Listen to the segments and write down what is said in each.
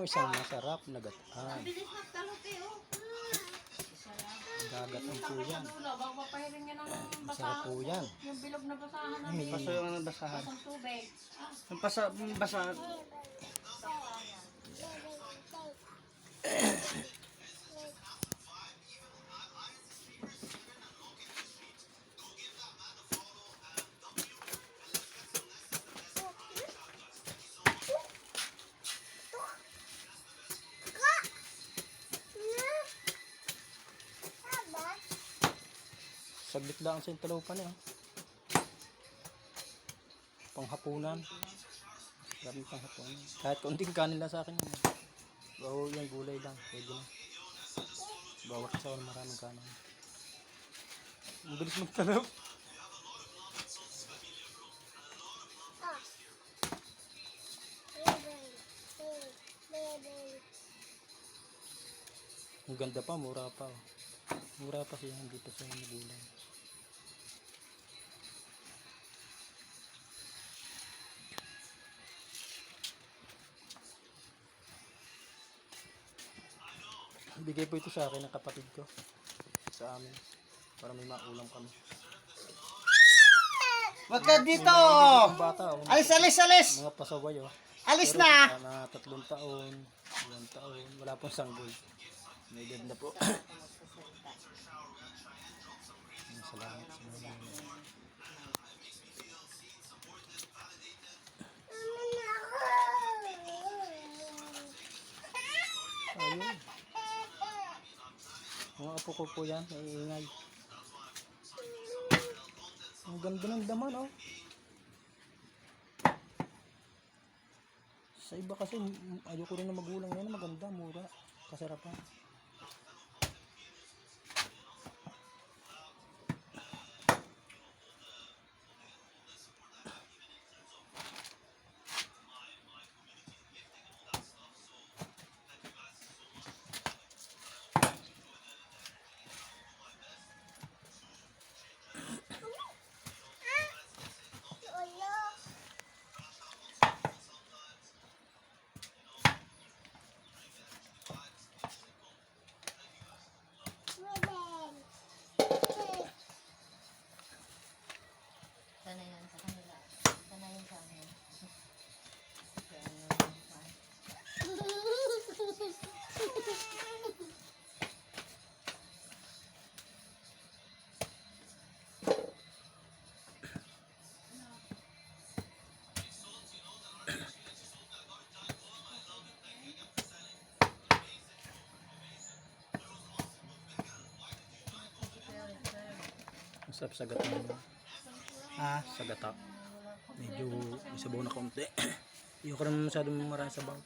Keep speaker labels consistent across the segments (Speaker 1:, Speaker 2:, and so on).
Speaker 1: ang isang masarap na gataan.
Speaker 2: Bilis magtalot eh, oh.
Speaker 1: Gagatan po yan.
Speaker 2: Bago papahirin niya ng
Speaker 1: Masarap po yan.
Speaker 2: yung bilog na basahan namin.
Speaker 3: Paso yung ano, basahan.
Speaker 2: Pasang tubig.
Speaker 3: Yung basahan.
Speaker 1: Saglit lang sa intalupan niya. Panghapunan. Gamit panghapunan. Kahit konting kanin lang sa akin yan. Bawo yung gulay lang. Pwede na. Bawat sa maraming kanin. Ang bilis magtalap. Ang ganda pa, mura pa. Mura pa siya, hindi pa siya magulang. Bigay po ito sa akin ng kapatid ko. Sa amin. Para may maulam kami.
Speaker 3: Wag ka dito!
Speaker 1: Mga bata,
Speaker 3: Alis!
Speaker 1: mga pasaway oh.
Speaker 3: Alis
Speaker 1: Pero
Speaker 3: na!
Speaker 1: sila na 3 taon, 1 taon, wala pong sanggol. May edad na po. Salamat sa mga ayun. Mga apo ko po yan, naiingay. Ang ganda ng daman oh. Sa iba kasi ayoko rin na magulang yan, maganda, mura, kasarapan.
Speaker 2: Sana yan sa kanila. Sana yan sa amin.
Speaker 1: Masarap sa gata mo.
Speaker 3: Ha?
Speaker 1: Sa gata. Medyo may sabaw na konti. Ayoko naman masyadong marami sabaw.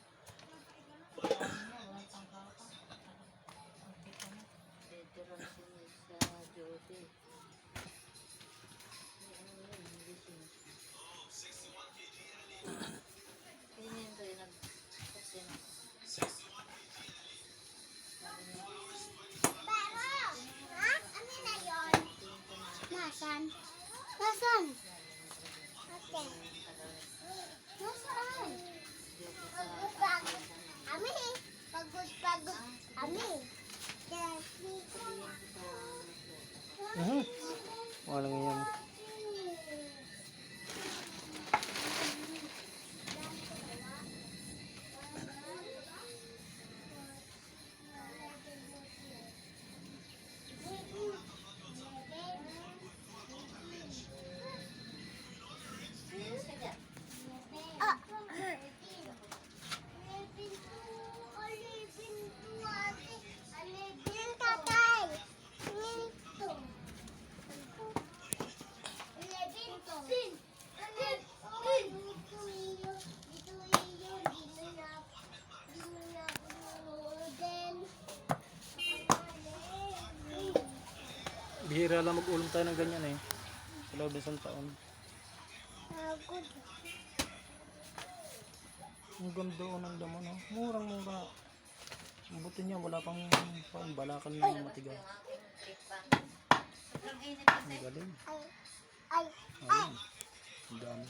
Speaker 4: Nasaan? Nasaan? Okay. Nasaan? Ami. Pagod. Ami.
Speaker 1: Walang yan. Bihira lang mag-ulam tayo ng ganyan eh. Sa loob ng isang taon. Ang ganda o ng damo no. Murang-mura. Ang buti niya wala pang balakan na matigas. Ang galing. Ayun. Ang dami.